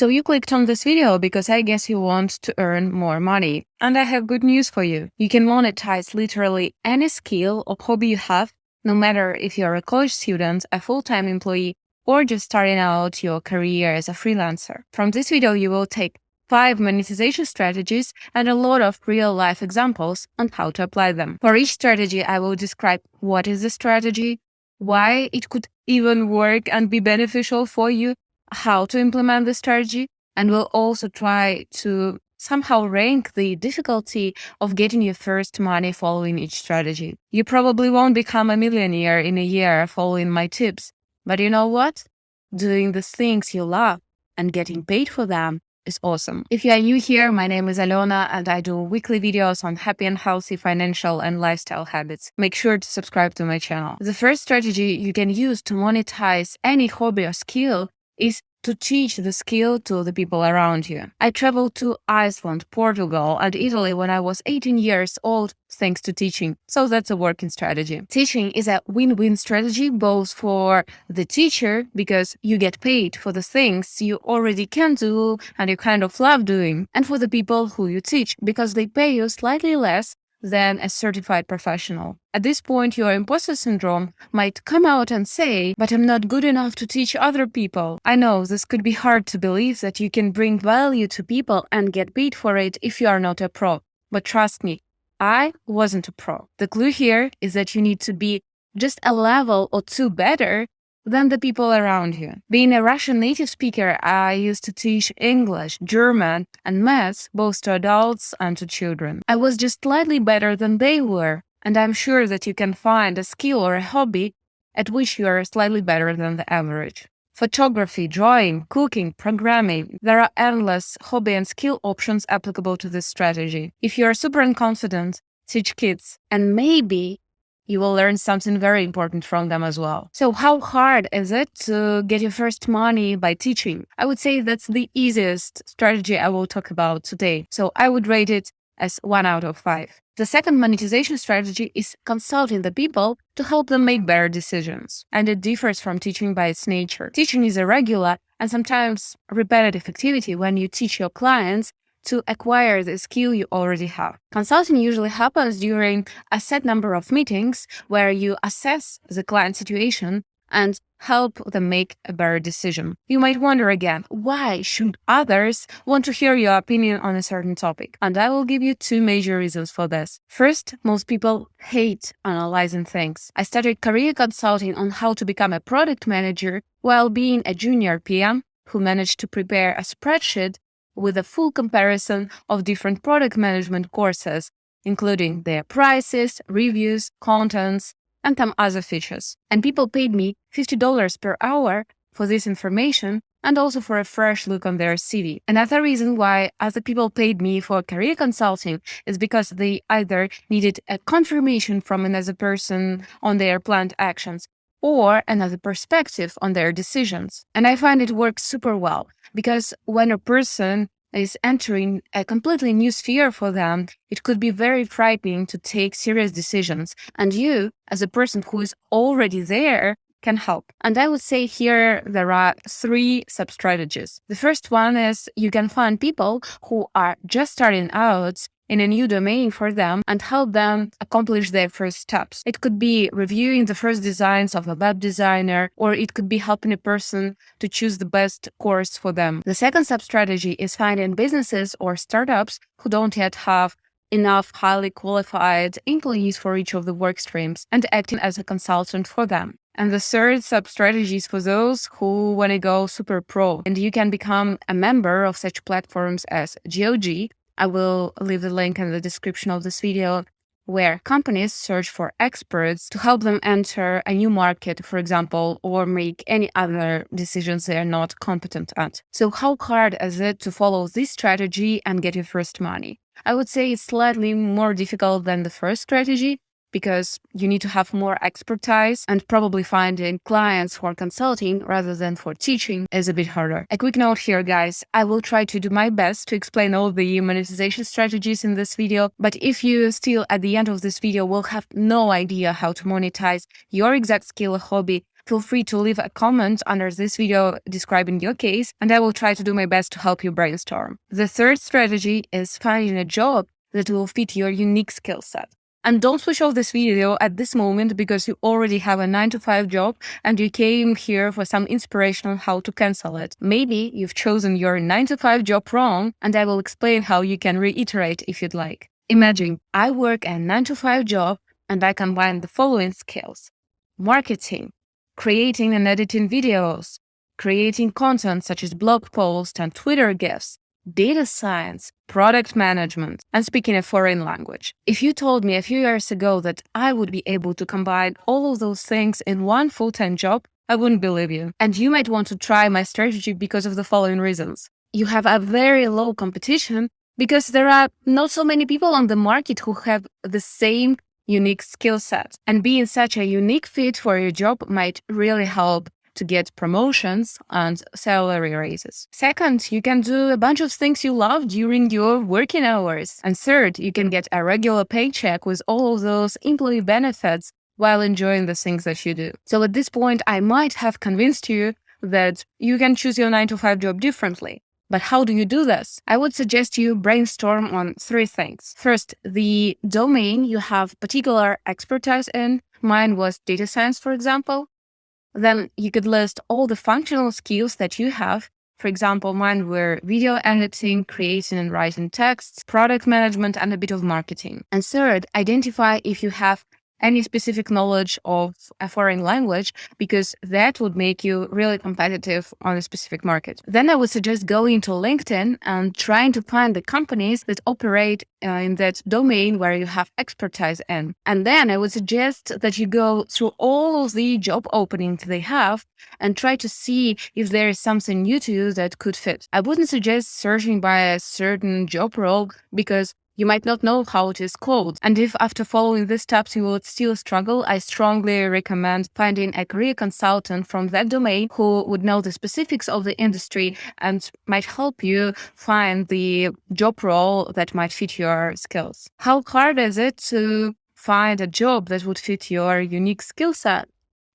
So you clicked on this video because I guess you want to earn more money. And I have good news for you. You can monetize literally any skill or hobby you have, no matter if you're a college student, a full-time employee, or just starting out your career as a freelancer. From this video, you will take 5 monetization strategies and a lot of real-life examples on how to apply them. For each strategy, I will describe what is the strategy, why it could even work and be beneficial for you, how to implement the strategy, and we'll also try to somehow rank the difficulty of getting your first money following each strategy. You probably won't become a millionaire in a year following my tips, but you know what? Doing the things you love and getting paid for them is awesome. If you are new here, my name is Alona and I do weekly videos on happy and healthy financial and lifestyle habits. Make sure to subscribe to my channel. The first strategy you can use to monetize any hobby or skill is to teach the skill to the people around you. I traveled to Iceland, Portugal, and Italy when I was 18 years old thanks to teaching. So that's a working strategy. Teaching is a win-win strategy both for the teacher because you get paid for the things you already can do and you kind of love doing, and for the people who you teach because they pay you slightly less than a certified professional. At this point, your imposter syndrome might come out and say, but I'm not good enough to teach other people. I know this could be hard to believe that you can bring value to people and get paid for it if you are not a pro. But trust me, I wasn't a pro. The clue here is that you need to be just a level or two better than the people around you. Being a Russian native speaker, I used to teach English, German, and maths both to adults and to children. I was just slightly better than they were, and I'm sure that you can find a skill or a hobby at which you are slightly better than the average. Photography, drawing, cooking, programming, there are endless hobby and skill options applicable to this strategy. If you are super unconfident, teach kids, and maybe you will learn something very important from them as well. So how hard is it to get your first money by teaching? I would say that's the easiest strategy I will talk about today. So I would rate it as 1 out of 5. The second monetization strategy is consulting the people to help them make better decisions. And it differs from teaching by its nature. Teaching is a regular and sometimes repetitive activity when you teach your clients to acquire the skill you already have. Consulting usually happens during a set number of meetings where you assess the client situation and help them make a better decision. You might wonder again, why should others want to hear your opinion on a certain topic? And I will give you 2 major reasons for this. First, most people hate analyzing things. I studied career consulting on how to become a product manager while being a junior PM who managed to prepare a spreadsheet with a full comparison of different product management courses, including their prices, reviews, contents, and some other features. And people paid me $50 per hour for this information and also for a fresh look on their CV. Another reason why other people paid me for career consulting is because they either needed a confirmation from another person on their planned actions or another perspective on their decisions. And I find it works super well because when a person is entering a completely new sphere for them, it could be very frightening to take serious decisions. And you, as a person who is already there, can help. And I would say here there are 3 sub-strategies. The first one is you can find people who are just starting out in a new domain for them and help them accomplish their first steps. It could be reviewing the first designs of a web designer, or it could be helping a person to choose the best course for them. The second sub-strategy is finding businesses or startups who don't yet have enough highly qualified employees for each of the work streams and acting as a consultant for them. And the third sub-strategy is for those who want to go super pro, and you can become a member of such platforms as GOG. I will leave the link in the description of this video, where companies search for experts to help them enter a new market, for example, or make any other decisions they are not competent at. So how hard is it to follow this strategy and get your first money? I would say it's slightly more difficult than the first strategy, because you need to have more expertise, and probably finding clients for consulting rather than for teaching is a bit harder. A quick note here, guys. I will try to do my best to explain all the monetization strategies in this video, but if you still at the end of this video will have no idea how to monetize your exact skill or hobby, feel free to leave a comment under this video describing your case, and I will try to do my best to help you brainstorm. The third strategy is finding a job that will fit your unique skill set. And don't switch off this video at this moment because you already have a 9-to-5 job and you came here for some inspiration on how to cancel it. Maybe you've chosen your 9-to-5 job wrong, and I will explain how you can reiterate if you'd like. Imagine I work a 9-to-5 job and I combine the following skills: marketing, creating and editing videos, creating content such as blog posts and Twitter GIFs, data science, product management, and speaking a foreign language. If you told me a few years ago that I would be able to combine all of those things in one full-time job, I wouldn't believe you. And you might want to try my strategy because of the following reasons. You have a very low competition because there are not so many people on the market who have the same unique skill set. And being such a unique fit for your job might really help to get promotions and salary raises. Second, you can do a bunch of things you love during your working hours. And third, you can get a regular paycheck with all of those employee benefits while enjoying the things that you do. So at this point, I might have convinced you that you can choose your 9-to-5 job differently. But how do you do this? I would suggest you brainstorm on 3 things. First, the domain you have particular expertise in. Mine was data science, for example. Then you could list all the functional skills that you have. For example, mine were video editing, creating and writing texts, product management, and a bit of marketing. And third, identify if you have any specific knowledge of a foreign language, because that would make you really competitive on a specific market. Then I would suggest going to LinkedIn and trying to find the companies that operate in that domain where you have expertise in. And then I would suggest that you go through all of the job openings they have and try to see if there is something new to you that could fit. I wouldn't suggest searching by a certain job role because you might not know how it is called. And if after following these steps you would still struggle, I strongly recommend finding a career consultant from that domain who would know the specifics of the industry and might help you find the job role that might fit your skills. How hard is it to find a job that would fit your unique skill set?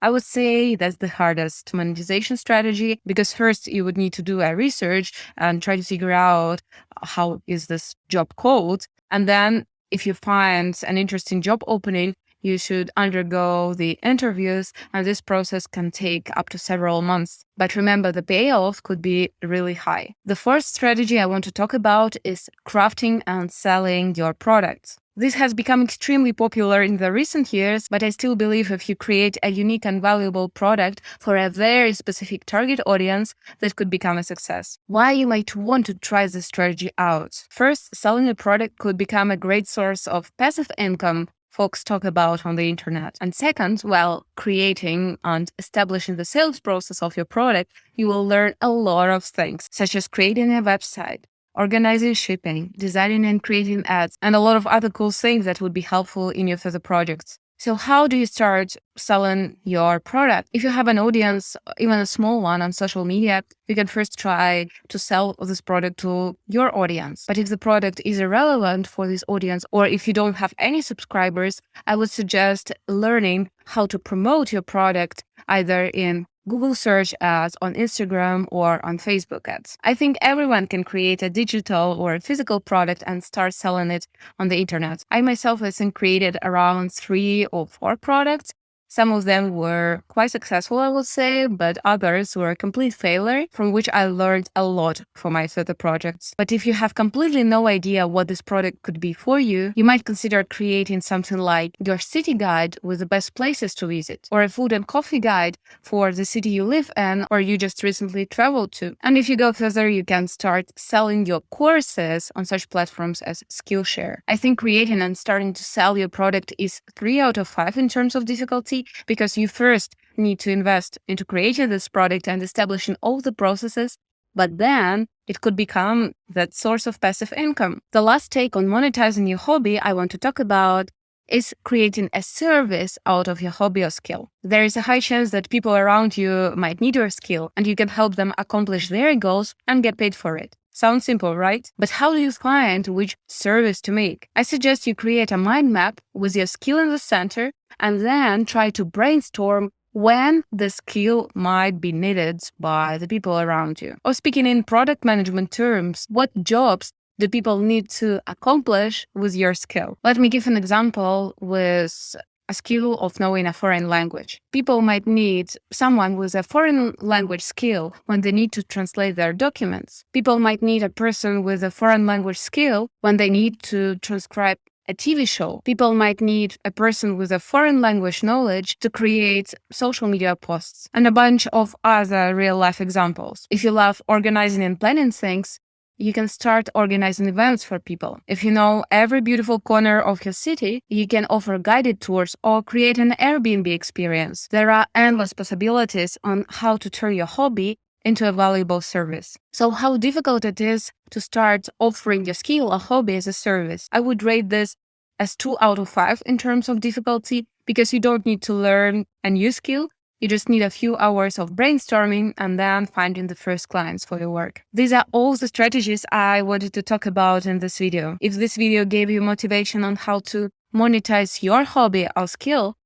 I would say that's the hardest monetization strategy, because first you would need to do a research and try to figure out how is this job called. And then if you find an interesting job opening, you should undergo the interviews, and this process can take up to several months. But remember, the payoff could be really high. The fourth strategy I want to talk about is crafting and selling your products. This has become extremely popular in the recent years, but I still believe if you create a unique and valuable product for a very specific target audience, that could become a success. Why you might want to try this strategy out? First, selling a product could become a great source of passive income folks talk about on the internet. And second, while creating and establishing the sales process of your product, you will learn a lot of things, such as creating a website, organizing shipping, designing and creating ads, and a lot of other cool things that would be helpful in your further projects. So how do you start selling your product? If you have an audience, even a small one on social media, you can first try to sell this product to your audience. But if the product is irrelevant for this audience, or if you don't have any subscribers, I would suggest learning how to promote your product either in Google search ads, on Instagram, or on Facebook ads. I think everyone can create a digital or a physical product and start selling it on the internet. I myself, I think, created around 3 or 4 products. Some of them were quite successful, I would say, but others were a complete failure, from which I learned a lot for my further projects. But if you have completely no idea what this product could be for you, you might consider creating something like your city guide with the best places to visit, or a food and coffee guide for the city you live in or you just recently traveled to. And if you go further, you can start selling your courses on such platforms as Skillshare. I think creating and starting to sell your product is 3 out of 5 in terms of difficulty, because you first need to invest into creating this product and establishing all the processes, but then it could become that source of passive income. The last take on monetizing your hobby I want to talk about is creating a service out of your hobby or skill. There is a high chance that people around you might need your skill, and you can help them accomplish their goals and get paid for it. Sounds simple, right? But how do you find which service to make? I suggest you create a mind map with your skill in the center and then try to brainstorm when the skill might be needed by the people around you. Or speaking in product management terms, what jobs do people need to accomplish with your skill? Let me give an example with a skill of knowing a foreign language. People might need someone with a foreign language skill when they need to translate their documents. People might need a person with a foreign language skill when they need to transcribe a TV show. People might need a person with a foreign language knowledge to create social media posts, and a bunch of other real life examples. If you love organizing and planning things, you can start organizing events for people. If you know every beautiful corner of your city, you can offer guided tours or create an Airbnb experience. There are endless possibilities on how to turn your hobby into a valuable service. So how difficult it is to start offering your skill or hobby as a service? I would rate this as 2 out of 5 in terms of difficulty, because you don't need to learn a new skill. You just need a few hours of brainstorming and then finding the first clients for your work. These are all the strategies I wanted to talk about in this video. If this video gave you motivation on how to monetize your hobby or skill,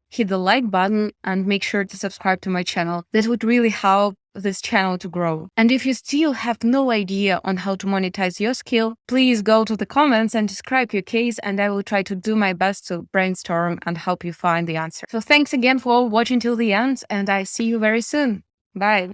hit the like button and make sure to subscribe to my channel. That would really help this channel to grow. And if you still have no idea on how to monetize your skill, please go to the comments and describe your case, and I will try to do my best to brainstorm and help you find the answer. So thanks again for watching till the end, and I see you very soon. Bye.